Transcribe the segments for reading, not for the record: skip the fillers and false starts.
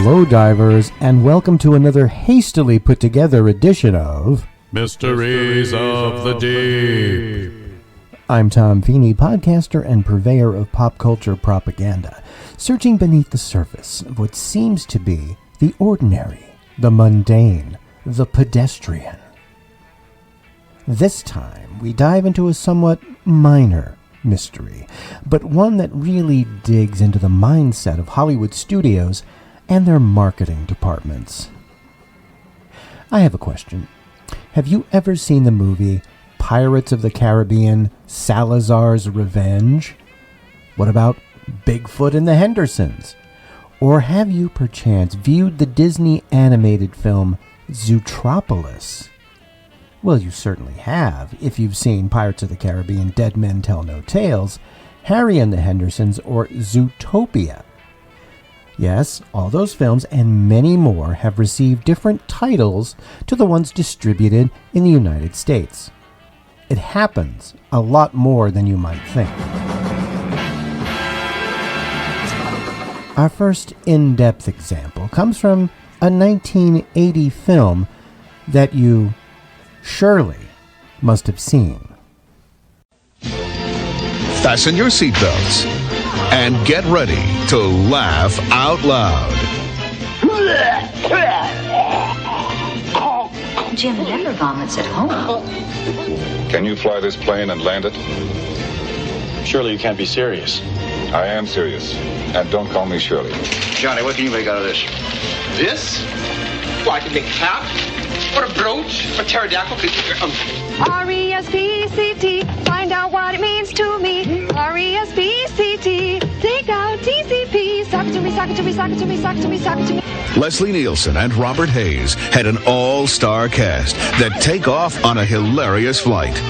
Hello, divers, and welcome to another hastily put together edition of Mysteries of the Deep. I'm Tom Feeney, podcaster and purveyor of pop culture propaganda, searching beneath the surface of what seems to be the ordinary, the mundane, the pedestrian. This time, we dive into a somewhat minor mystery, but one that really digs into the mindset of Hollywood studios and their marketing departments. I have a question. Have you ever seen the movie Pirates of the Caribbean: Salazar's Revenge? What about Bigfoot and the Hendersons? Or have you perchance viewed the Disney animated film Zootropolis? Well, you certainly have if you've seen Pirates of the Caribbean: Dead Men Tell No Tales, Harry and the Hendersons, or Zootopia. Yes, all those films and many more have received different titles to the ones distributed in the United States. It happens a lot more than you might think. Our first in-depth example comes from a 1980 film that you surely must have seen. Fasten your seatbelts and get ready to laugh out loud. Jim never vomits at home. Can you fly this plane and land it? Surely you can't be serious. I am serious. And don't call me Shirley. Johnny, what can you make out of this? This? Well, I can make a cap, or a brooch, or pterodactyl. R-E-S-P-C-T, find out what it means to me. R-E-S-P-C-T, take out T-C-P, sock it to me, sock it to me, sock it to me, sock it to me, sock it to me. Leslie Nielsen and Robert Hayes had an all-star cast that take off on a hilarious flight.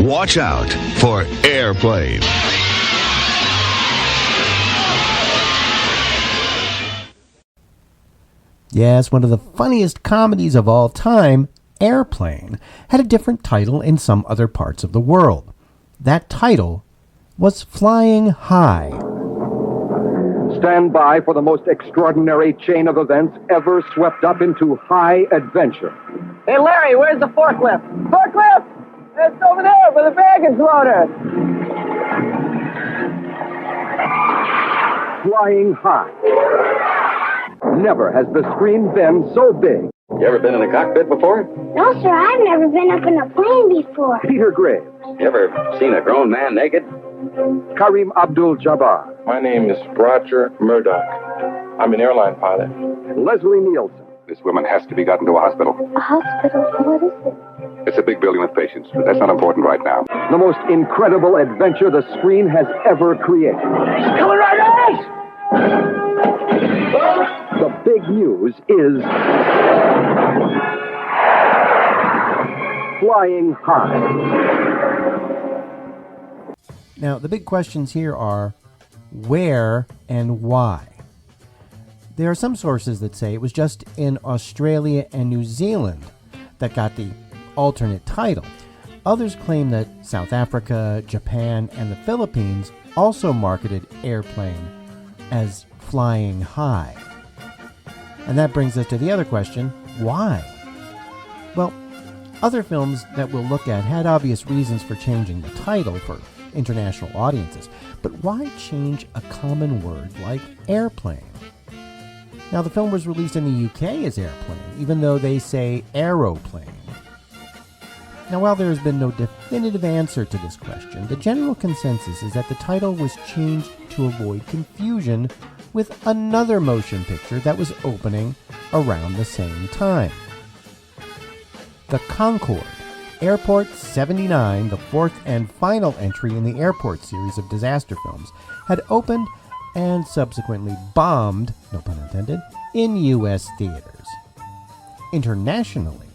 Watch out for Airplane. Yes, one of the funniest comedies of all time, Airplane, had a different title in some other parts of the world. That title was Flying High. Stand by for the most extraordinary chain of events ever swept up into high adventure. Hey, Larry, where's the forklift? Forklift! It's over there for the baggage loader. Flying high. Never has the screen been so big. You ever been in a cockpit before? No, sir, I've never been up in a plane before. Peter Graves. You ever seen a grown man naked? Kareem Abdul-Jabbar. My name is Roger Murdoch. I'm an airline pilot. Leslie Nielsen. This woman has to be gotten to a hospital. A hospital? What is it? It's a big building with patients, but that's not important right now. The most incredible adventure the screen has ever created. He's coming right at us! The big news is Flying High. Now, the big questions here are where and why. There are some sources that say it was just in Australia and New Zealand that got the alternate title. Others claim that South Africa, Japan, and the Philippines also marketed Airplane as Flying High. And that brings us to the other question, why? Well, other films that we'll look at had obvious reasons for changing the title for international audiences, but why change a common word like airplane? Now, the film was released in the UK as Airplane, even though they say aeroplane. Now, while there has been no definitive answer to this question, the general consensus is that the title was changed to avoid confusion with another motion picture that was opening around the same time. The Concorde, Airport 79, the fourth and final entry in the Airport series of disaster films, had opened and subsequently bombed, no pun intended, in U.S. theaters. Internationally,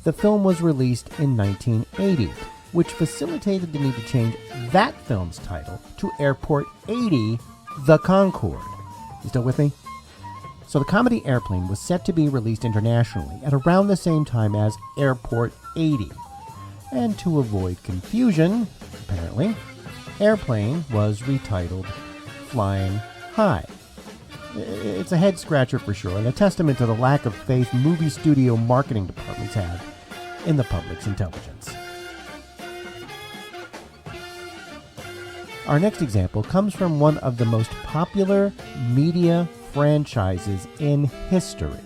the film was released in 1980, which facilitated the need to change that film's title to Airport 80, The Concorde. You still with me? So the comedy Airplane was set to be released internationally at around the same time as Airport 80. And to avoid confusion, apparently, Airplane was retitled Flying high. It's a head scratcher for sure, and a testament to the lack of faith movie studio marketing departments have in the public's intelligence. Our next example comes from one of the most popular media franchises in history,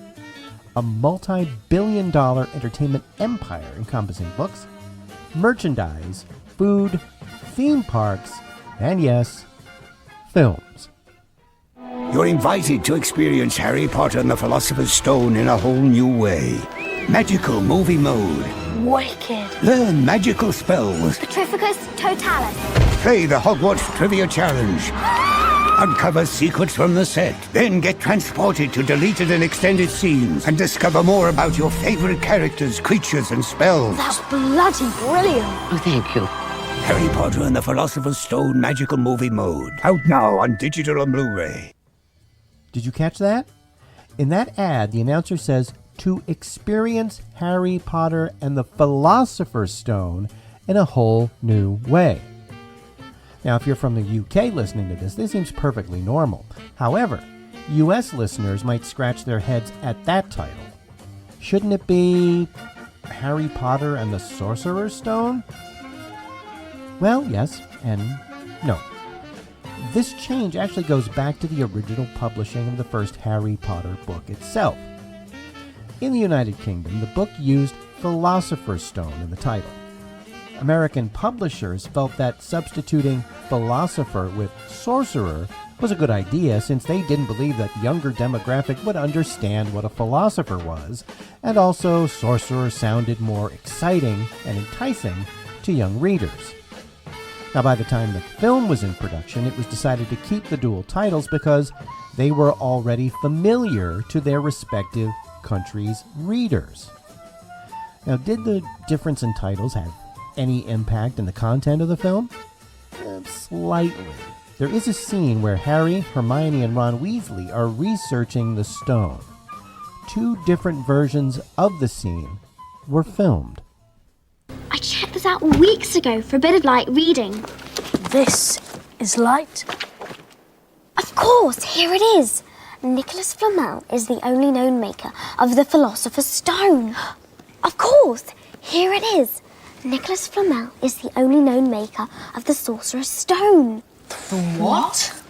a multi-billion-dollar entertainment empire encompassing books, merchandise, food, theme parks, and yes, films. You're invited to experience Harry Potter and the Philosopher's Stone in a whole new way. Magical movie mode. Wicked. Learn magical spells. Petrificus Totalis. Play the Hogwarts Trivia Challenge. Uncover secrets from the set. Then get transported to deleted and extended scenes and discover more about your favorite characters, creatures, and spells. That's bloody brilliant. Oh, thank you. Harry Potter and the Philosopher's Stone Magical Movie Mode. Out now on digital and Blu-ray. Did you catch that? In that ad, the announcer says to experience Harry Potter and the Philosopher's Stone in a whole new way. Now, if you're from the UK listening to this seems perfectly normal. However, US listeners might scratch their heads at that title. Shouldn't it be Harry Potter and the Sorcerer's Stone? Well, yes and no. This change actually goes back to the original publishing of the first Harry Potter book itself. In the United Kingdom, the book used Philosopher's Stone in the title. American publishers felt that substituting philosopher with sorcerer was a good idea, since they didn't believe that the younger demographic would understand what a philosopher was, and also sorcerer sounded more exciting and enticing to young readers. Now, by the time the film was in production, it was decided to keep the dual titles because they were already familiar to their respective countries' readers. Now, did the difference in titles have any impact in the content of the film? Slightly. There is a scene where Harry, Hermione, and Ron Weasley are researching the stone. Two different versions of the scene were filmed. I checked this out weeks ago for a bit of light reading. This is light? Of course, here it is. Nicholas Flamel is the only known maker of the Philosopher's Stone. Of course, here it is. Nicholas Flamel is the only known maker of the Sorcerer's Stone. The what?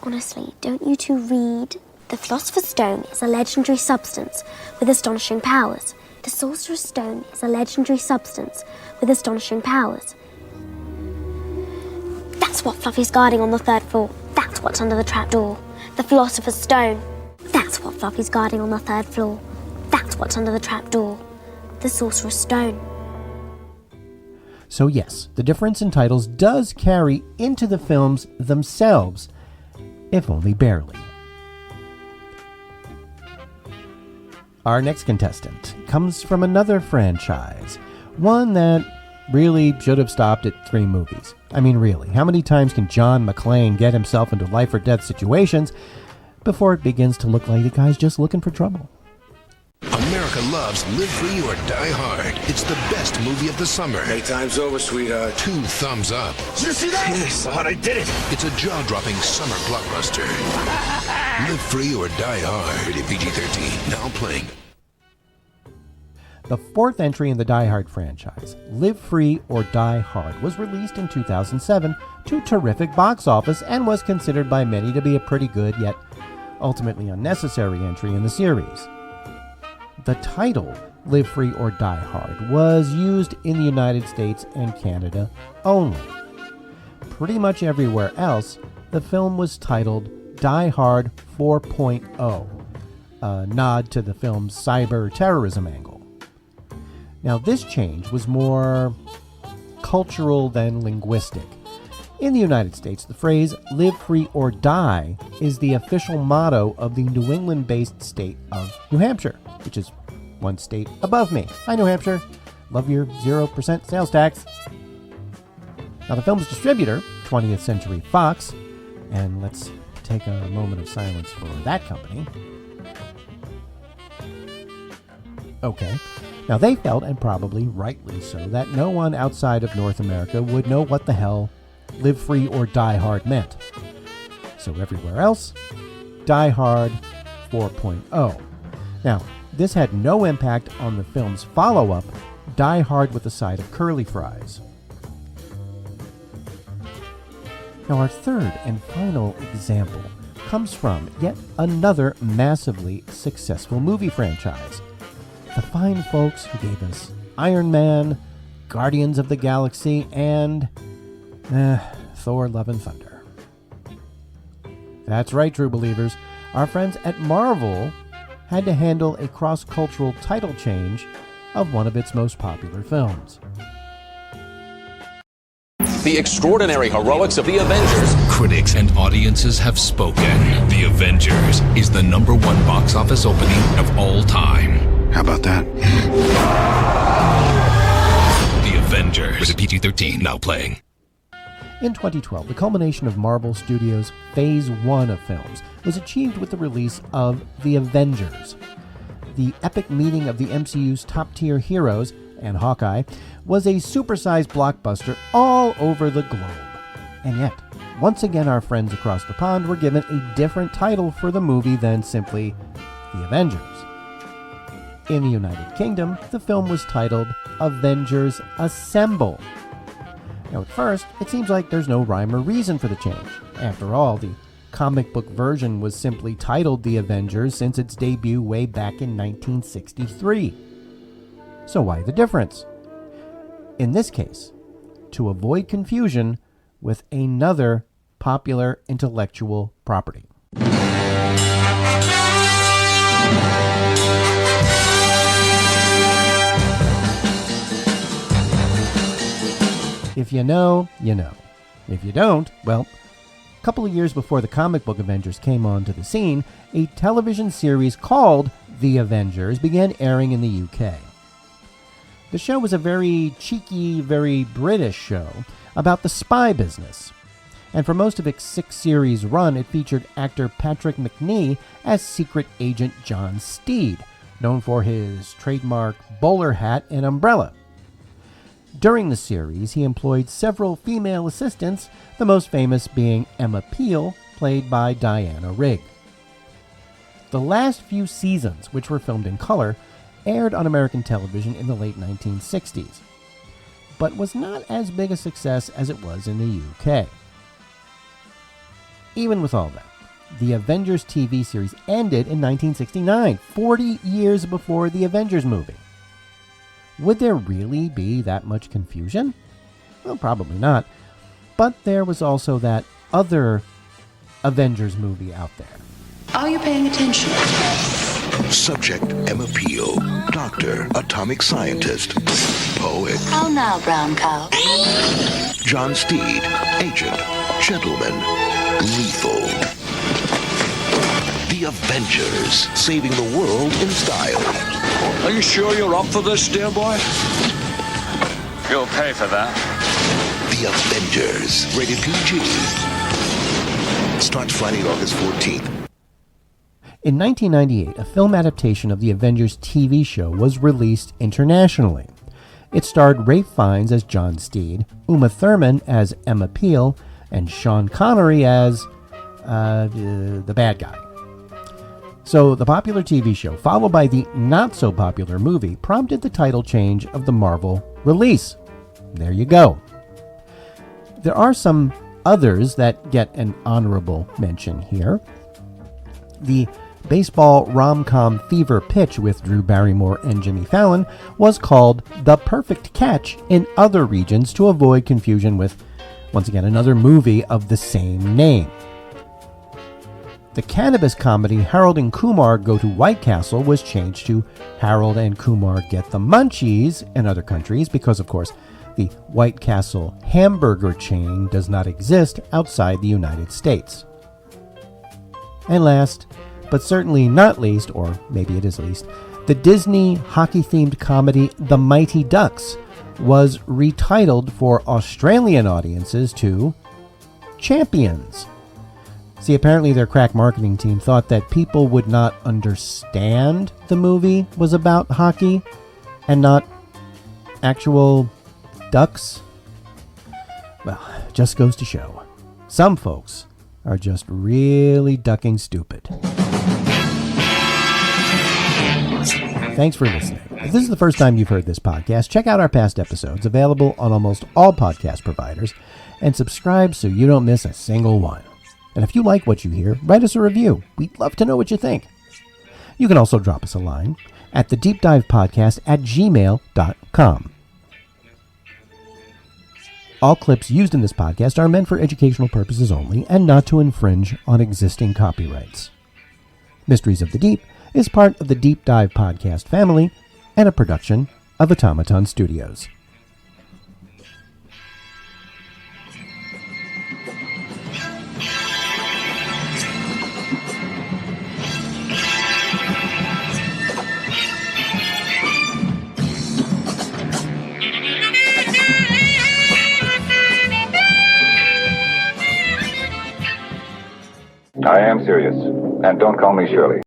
Honestly, don't you two read? The Philosopher's Stone is a legendary substance with astonishing powers. The Sorcerer's Stone is a legendary substance with astonishing powers. That's what Fluffy's guarding on the third floor. That's what's under the trapdoor. The Philosopher's Stone. That's what Fluffy's guarding on the third floor. That's what's under the trapdoor. The Sorcerer's Stone. So yes, the difference in titles does carry into the films themselves, if only barely. Our next contestant comes from another franchise, one that really should have stopped at 3 movies. I mean, really, how many times can John McClane get himself into life or death situations before it begins to look like the guy's just looking for trouble? America loves Live Free or Die Hard. It's the best movie of the summer. Daytime's over, sweetheart. 2 thumbs up. Did you see that? Yes, I did it. It's a jaw-dropping summer blockbuster. Live Free or Die Hard. Rated PG-13. Now playing. The 4th entry in the Die Hard franchise, Live Free or Die Hard, was released in 2007 to terrific box office and was considered by many to be a pretty good yet ultimately unnecessary entry in the series. The title, Live Free or Die Hard, was used in the United States and Canada only. Pretty much everywhere else, the film was titled Die Hard 4.0, a nod to the film's cyber terrorism angle. Now, this change was more cultural than linguistic. In the United States, the phrase Live Free or Die is the official motto of the New England-based state of New Hampshire, which is one state above me. Hi, New Hampshire. Love your 0% sales tax. Now, the film's distributor, 20th Century Fox, and let's take a moment of silence for that company. Okay. Now, they felt, and probably rightly so, that no one outside of North America would know what the hell Live Free or Die Hard meant. So everywhere else, Die Hard 4.0. Now, this had no impact on the film's follow-up, Die Hard with a Side of Curly Fries. Now, our third and final example comes from yet another massively successful movie franchise. The fine folks who gave us Iron Man, Guardians of the Galaxy, and Thor Love and Thunder. That's right, true believers. Our friends at Marvel had to handle a cross-cultural title change of one of its most popular films. The extraordinary heroics of the Avengers. Critics and audiences have spoken. The Avengers is the #1 box office opening of all time. How about that? The Avengers. Rated PG-13, now playing. In 2012, the culmination of Marvel Studios' Phase 1 of films was achieved with the release of The Avengers. The epic meeting of the MCU's top-tier heroes, and Hawkeye, was a supersized blockbuster all over the globe. And yet, once again our friends across the pond were given a different title for the movie than simply The Avengers. In the United Kingdom, the film was titled Avengers Assemble. Now at first, it seems like there's no rhyme or reason for the change. After all, the comic book version was simply titled The Avengers since its debut way back in 1963. So why the difference? In this case, to avoid confusion with another popular intellectual property. If you know, you know. If you don't, well, a couple of years before the comic book Avengers came onto the scene, a television series called The Avengers began airing in the UK. The show was a very cheeky, very British show about the spy business. And for most of its 6-series run, it featured actor Patrick Macnee as Secret Agent John Steed, known for his trademark bowler hat and umbrella. During the series, he employed several female assistants, the most famous being Emma Peel, played by Diana Rigg. The last few seasons, which were filmed in color, aired on American television in the late 1960s, but was not as big a success as it was in the UK. Even with all that, the Avengers TV series ended in 1969, 40 years before the Avengers movie. Would there really be that much confusion? Well, probably not. But there was also that other Avengers movie out there. Are you paying attention? Subject, Emma Peel. Doctor, atomic scientist. Poet. How now, brown cow? John Steed, agent. Gentleman. Lethal. The Avengers, saving the world in style. Are you sure you're up for this, dear boy? You'll pay for that. The Avengers, rated PG. Starts Friday, August 14th. In 1998, a film adaptation of the Avengers TV show was released internationally. It starred Ralph Fiennes as John Steed, Uma Thurman as Emma Peel, and Sean Connery as the bad guy. So the popular TV show, followed by the not-so-popular movie, prompted the title change of the Marvel release. There you go. There are some others that get an honorable mention here. The baseball rom-com Fever Pitch with Drew Barrymore and Jimmy Fallon was called The Perfect Catch in other regions to avoid confusion with, once again, another movie of the same name. The cannabis comedy Harold and Kumar Go to White Castle was changed to Harold and Kumar Get the Munchies in other countries because, of course, the White Castle hamburger chain does not exist outside the United States. And last, but certainly not least, or maybe it is least, the Disney hockey-themed comedy The Mighty Ducks was retitled for Australian audiences to Champions. See, apparently their crack marketing team thought that people would not understand the movie was about hockey and not actual ducks. Well, just goes to show. Some folks are just really ducking stupid. Thanks for listening. If this is the first time you've heard this podcast, check out our past episodes, available on almost all podcast providers, and subscribe so you don't miss a single one. And if you like what you hear, write us a review. We'd love to know what you think. You can also drop us a line at thedeepdivepodcast@gmail.com. All clips used in this podcast are meant for educational purposes only and not to infringe on existing copyrights. Mysteries of the Deep is part of the Deep Dive Podcast family and a production of Automaton Studios. I am serious. And don't call me Shirley.